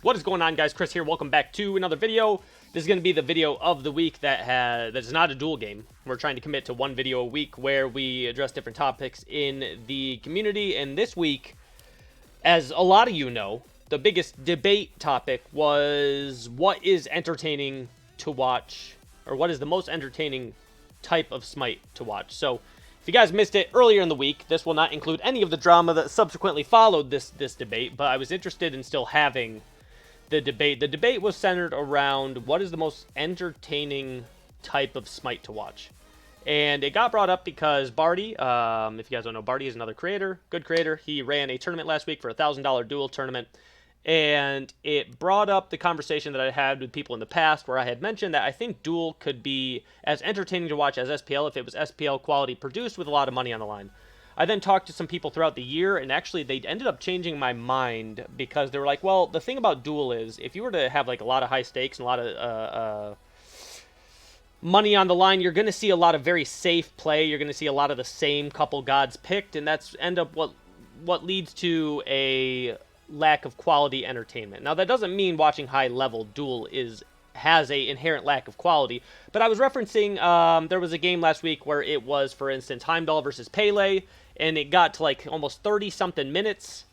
What is going on, guys? Chris here. Welcome back to another video. This is going to be the video of the week that's not a duel game. We're trying to commit to one video a week where we address different topics in the community. And this week, as a lot of you know, the biggest debate topic was what is entertaining to watch, or what is the most entertaining type of Smite to watch. So if you guys missed it earlier in the week, this will not include any of the drama that subsequently followed this debate, but I was interested in still having the debate. The debate was centered around what is the most entertaining type of Smite to watch. And it got brought up because Barty, if you guys don't know, Barty is another creator, good creator. He ran a tournament last week for a $1,000 duel tournament. And it brought up the conversation that I had with people in the past where I had mentioned that I think duel could be as entertaining to watch as SPL if it was SPL quality produced with a lot of money on the line. I then talked to some people throughout the year, and actually they ended up changing my mind because they were like, well, the thing about duel is if you were to have like a lot of high stakes and a lot of money on the line, you're going to see a lot of very safe play. You're going to see a lot of the same couple gods picked, and that's end up what leads to a lack of quality entertainment. Now, that doesn't mean watching high-level duel has a inherent lack of quality, but I was referencing there was a game last week where it was, for instance, Heimdall versus Pele, and it got to like almost 30-something minutes,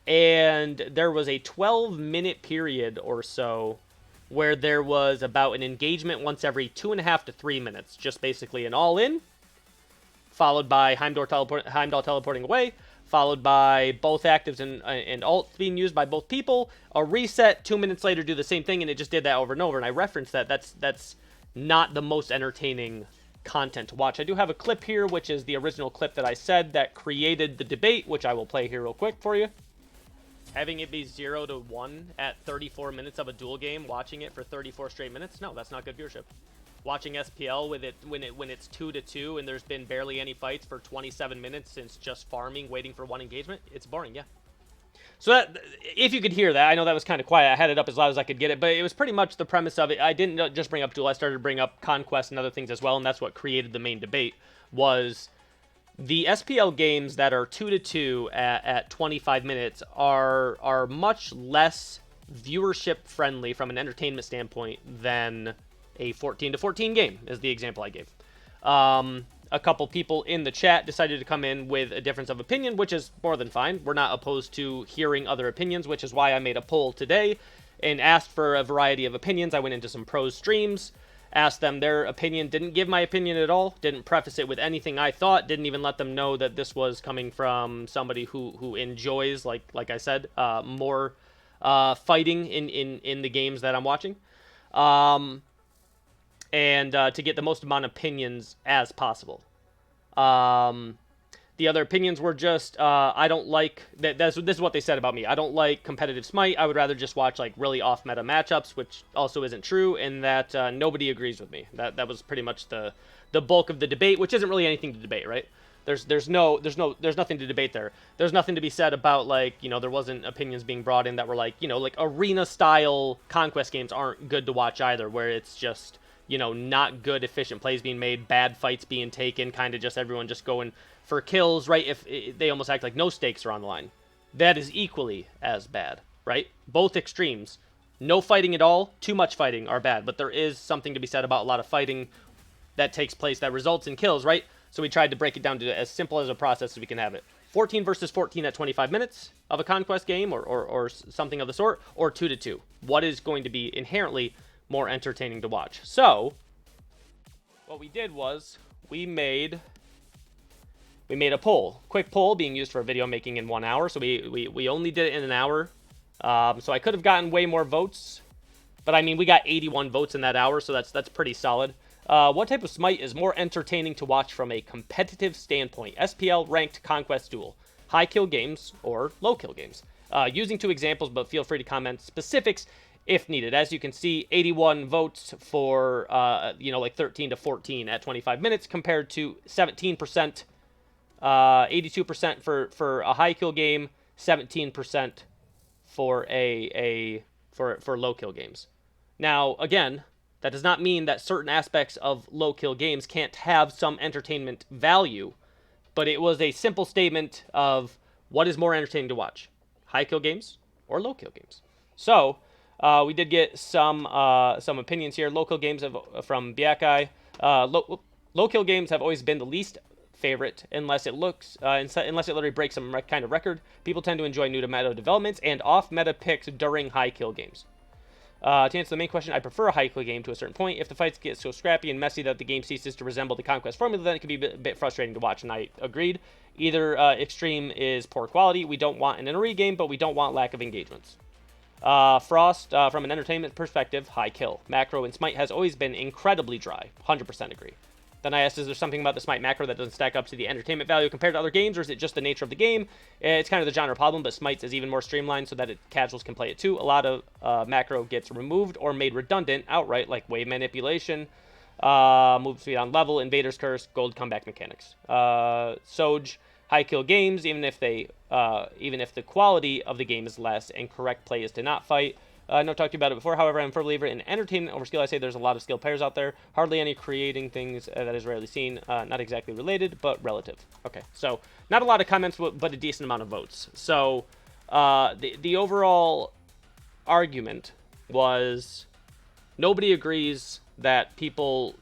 and there was a 12-minute period or so where there was about an engagement once every 2.5 to 3 minutes, just basically an all-in, followed by Heimdall teleporting away, followed by both actives and ults being used by both people, a reset, 2 minutes later do the same thing, and it just did that over and over, and I referenced that. That's not the most entertaining content to watch. I do have a clip here, which is the original clip that I said that created the debate, which I will play here real quick for you. Having it be 0 to 1 at 34 minutes of a duel game, watching it for 34 straight minutes, no, that's not good viewership. Watching SPL with it when it's 2 to 2 and there's been barely any fights for 27 minutes since just farming, waiting for one engagement, it's boring, yeah. So that, if you could hear that, I know that was kind of quiet. I had it up as loud as I could get it, but it was pretty much the premise of it. I didn't just bring up duel. I started to bring up conquest and other things as well, and that's what created the main debate. Was the SPL games that are 2 to 2 at 25 minutes are much less viewership friendly from an entertainment standpoint than a 14 to 14 game, is the example I gave. A couple people in the chat decided to come in with a difference of opinion, which is more than fine. We're not opposed to hearing other opinions, which is why I made a poll today and asked for a variety of opinions. I went into some pros streams, asked them their opinion, didn't give my opinion at all, didn't preface it with anything I thought, didn't even let them know that this was coming from somebody who enjoys, like I said, more fighting in the games that I'm watching. And to get the most amount of opinions as possible. The other opinions were just, I don't like, this is what they said about me. I don't like competitive Smite. I would rather just watch like really off-meta matchups, which also isn't true, and that nobody agrees with me. That was pretty much the bulk of the debate, which isn't really anything to debate, right? There's nothing to debate there. There's nothing to be said about, like, you know, there wasn't opinions being brought in that were like, you know, like arena-style conquest games aren't good to watch either, where it's just, you know, not good, efficient plays being made, bad fights being taken, kind of just everyone just going for kills, right? If they almost act like no stakes are on the line. That is equally as bad, right? Both extremes. No fighting at all, too much fighting are bad, but there is something to be said about a lot of fighting that takes place that results in kills, right? So we tried to break it down to as simple as a process as we can have it. 14 versus 14 at 25 minutes of a conquest game or something of the sort, or 2 to 2. What is going to be inherently more entertaining to watch? So what we did was we made a poll, quick poll being used for video making in 1 hour. So we only did it in an hour. So I could have gotten way more votes, but I mean, we got 81 votes in that hour, so that's pretty solid. What type of Smite is more entertaining to watch from a competitive standpoint? SPL, ranked, conquest, duel, high kill games, or low kill games? Using 2 examples, but feel free to comment specifics if needed. As you can see, 81 votes for, you know, like 13 to 14 at 25 minutes compared to 17%, 82% for a high kill game, 17% for for low kill games. Now, again, that does not mean that certain aspects of low kill games can't have some entertainment value, but it was a simple statement of what is more entertaining to watch, high kill games or low kill games. So We did get some opinions here. Low kill games from Biakai. Low kill games have always been the least favorite unless it literally breaks some kind of record. People tend to enjoy new to meta developments and off meta picks during high kill games. To answer the main question, I prefer a high kill game to a certain point. If the fights get so scrappy and messy that the game ceases to resemble the Conquest formula, then it can be a bit frustrating to watch, and I agreed. Either extreme is poor quality. We don't want an NRE game, but we don't want lack of engagements. Frost, from an entertainment perspective, high kill. Macro in Smite has always been incredibly dry. 100% agree. Then I asked, is there something about the Smite macro that doesn't stack up to the entertainment value compared to other games, or is it just the nature of the game? It's kind of the genre problem, but Smite's is even more streamlined so that casuals can play it too. A lot of macro gets removed or made redundant outright, like wave manipulation, move speed on level, Invader's Curse, gold comeback mechanics. Soj, high kill games, even if the quality of the game is less and correct play is to not fight. I know I've talked to you about it before. However, I'm a firm believer in entertainment over skill. I say there's a lot of skilled players out there. Hardly any creating things that is rarely seen. Not exactly related, but relative. Okay, so not a lot of comments, but a decent amount of votes. So the overall argument was nobody agrees that people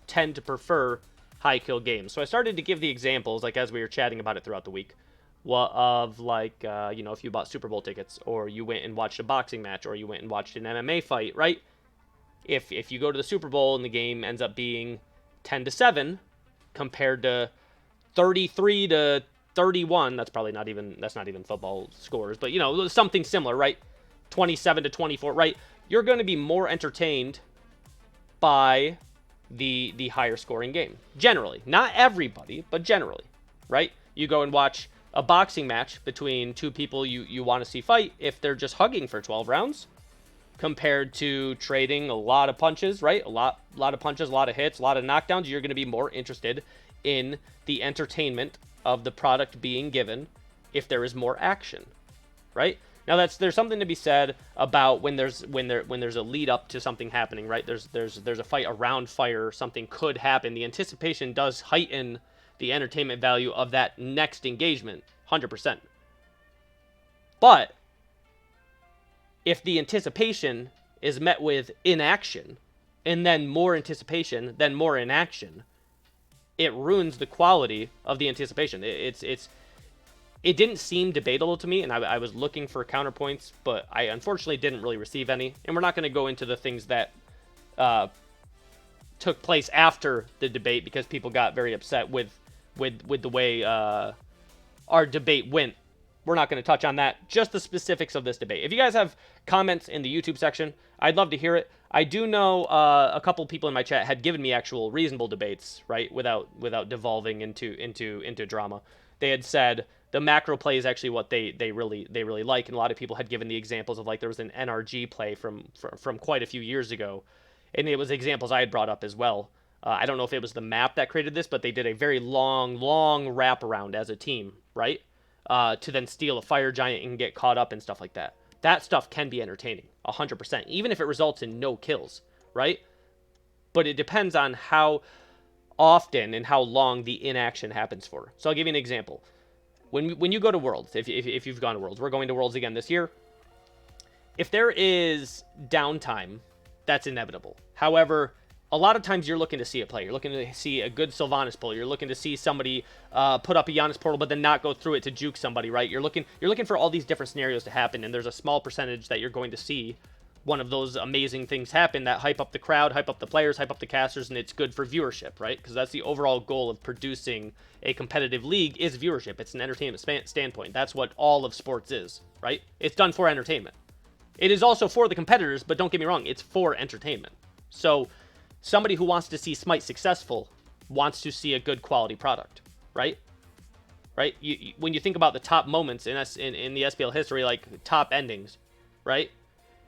tend to prefer high kill games. So I started to give the examples, like as we were chatting about it throughout the week, of like, if you bought Super Bowl tickets, or you went and watched a boxing match, or you went and watched an MMA fight, right? If you go to the Super Bowl and the game ends up being 10-7 compared to 33-31, that's not even football scores, but something similar, right? 27-24, right? You're going to be more entertained by the higher scoring game. Generally. Not everybody, but generally, right? You go and watch a boxing match between two people you want to see fight if they're just hugging for 12 rounds compared to trading a lot of punches, right? A lot of punches, a lot of hits, a lot of knockdowns. You're going to be more interested in the entertainment of the product being given if there is more action, right? Now there's something to be said about when there's a lead up to something happening, right? There's a fight around fire, something could happen. The anticipation does heighten the entertainment value of that next engagement, 100%. But if the anticipation is met with inaction, and then more anticipation, then more inaction, it ruins the quality of the anticipation. It didn't seem debatable to me, and I was looking for counterpoints, but I unfortunately didn't really receive any. And we're not going to go into the things that took place after the debate because people got very upset with the way our debate went. We're not going to touch on that. Just the specifics of this debate. If you guys have comments in the YouTube section, I'd love to hear it. I do know a couple people in my chat had given me actual reasonable debates, right, without devolving into drama. They had said the macro play is actually what they really like, and a lot of people had given the examples of, like, there was an NRG play from quite a few years ago, and it was examples I had brought up as well. I don't know if it was the map that created this, but they did a very long wraparound as a team, right? To then steal a fire giant and get caught up and stuff like that. That stuff can be entertaining, 100%, even if it results in no kills, right? But it depends on how often and how long the inaction happens for. So I'll give you an example. When you go to Worlds, if you've gone to Worlds, we're going to Worlds again this year. If there is downtime, that's inevitable. However, a lot of times you're looking to see a play. You're looking to see a good Sylvanas pull. You're looking to see somebody put up a Giannis portal but then not go through it to juke somebody, right? You're looking for all these different scenarios to happen, and there's a small percentage that you're going to see one of those amazing things happen that hype up the crowd, hype up the players, hype up the casters, and it's good for viewership, right? Because that's the overall goal of producing a competitive league is viewership. It's an entertainment standpoint. That's what all of sports is, right? It's done for entertainment. It is also for the competitors, but don't get me wrong, it's for entertainment. So somebody who wants to see Smite successful wants to see a good quality product, right? Right? When you think about the top moments in the SPL history, like top endings, right?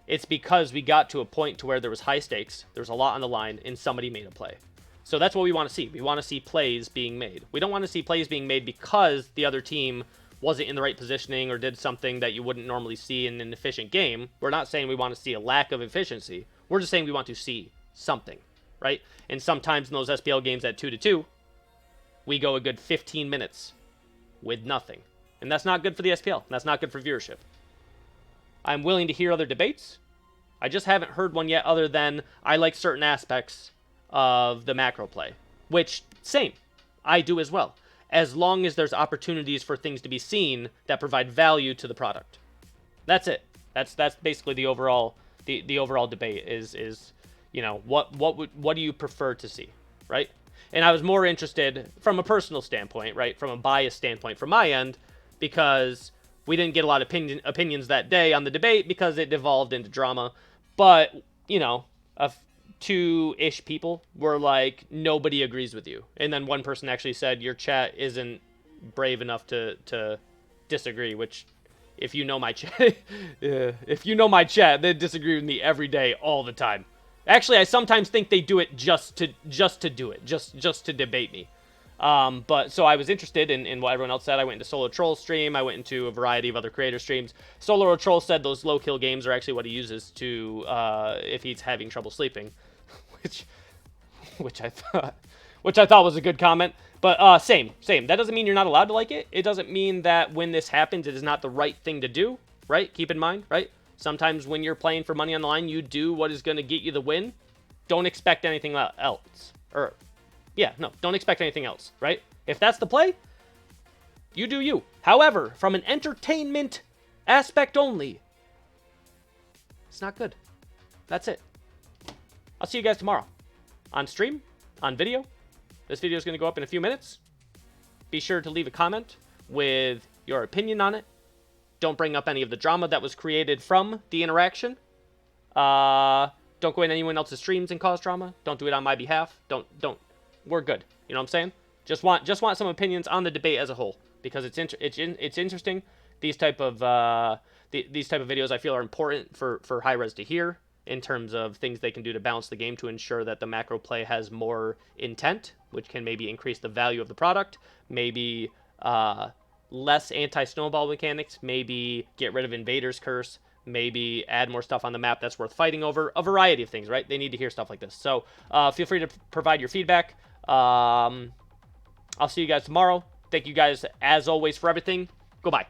It's because we got to a point to where there was high stakes, there was a lot on the line, and somebody made a play. So that's what we want to see. We want to see plays being made. We don't want to see plays being made because the other team wasn't in the right positioning or did something that you wouldn't normally see in an efficient game. We're not saying we want to see a lack of efficiency. We're just saying we want to see something, right? And sometimes in those SPL games at 2-2, we go a good 15 minutes with nothing. And that's not good for the SPL. And that's not good for viewership. I'm willing to hear other debates. I just haven't heard one yet other than I like certain aspects of the macro play. Which, same. I do as well. As long as there's opportunities for things to be seen that provide value to the product. That's it. That's basically the overall the overall debate is you know, what do you prefer to see, right? And I was more interested from a personal standpoint, right? From a bias standpoint from my end, because we didn't get a lot of opinions that day on the debate because it devolved into drama. But, you know, two-ish people were like, nobody agrees with you. And then one person actually said, your chat isn't brave enough to disagree, which, if you know my chat, if you know my chat, they disagree with me every day, all the time. Actually, I sometimes think they do it just to do it, just to debate me. But so I was interested in what everyone else said. I went into Solo Troll's stream. I went into a variety of other creator streams. Solo Troll said those low kill games are actually what he uses to if he's having trouble sleeping, which I thought was a good comment. But same. That doesn't mean you're not allowed to like it. It doesn't mean that when this happens, it is not the right thing to do. Right? Keep in mind, right? Sometimes when you're playing for money on the line, you do what is going to get you the win. Don't expect anything else. Or, yeah, no, don't expect anything else, right? If that's the play, you do you. However, from an entertainment aspect only, it's not good. That's it. I'll see you guys tomorrow. On stream, on video. This video is going to go up in a few minutes. Be sure to leave a comment with your opinion on it. Don't bring up any of the drama that was created from the interaction. Don't go in anyone else's streams and cause drama. Don't do it on my behalf. Don't. We're good. You know what I'm saying? Just want some opinions on the debate as a whole, because it's interesting. These type of videos I feel are important for high res to hear in terms of things they can do to balance the game to ensure that the macro play has more intent, which can maybe increase the value of the product, maybe less anti-snowball mechanics, maybe get rid of Invader's Curse, maybe add more stuff on the map that's worth fighting over, a variety of things, right? They need to hear stuff like this. So feel free to provide your feedback. I'll see you guys tomorrow. Thank you guys, as always, for everything. Goodbye.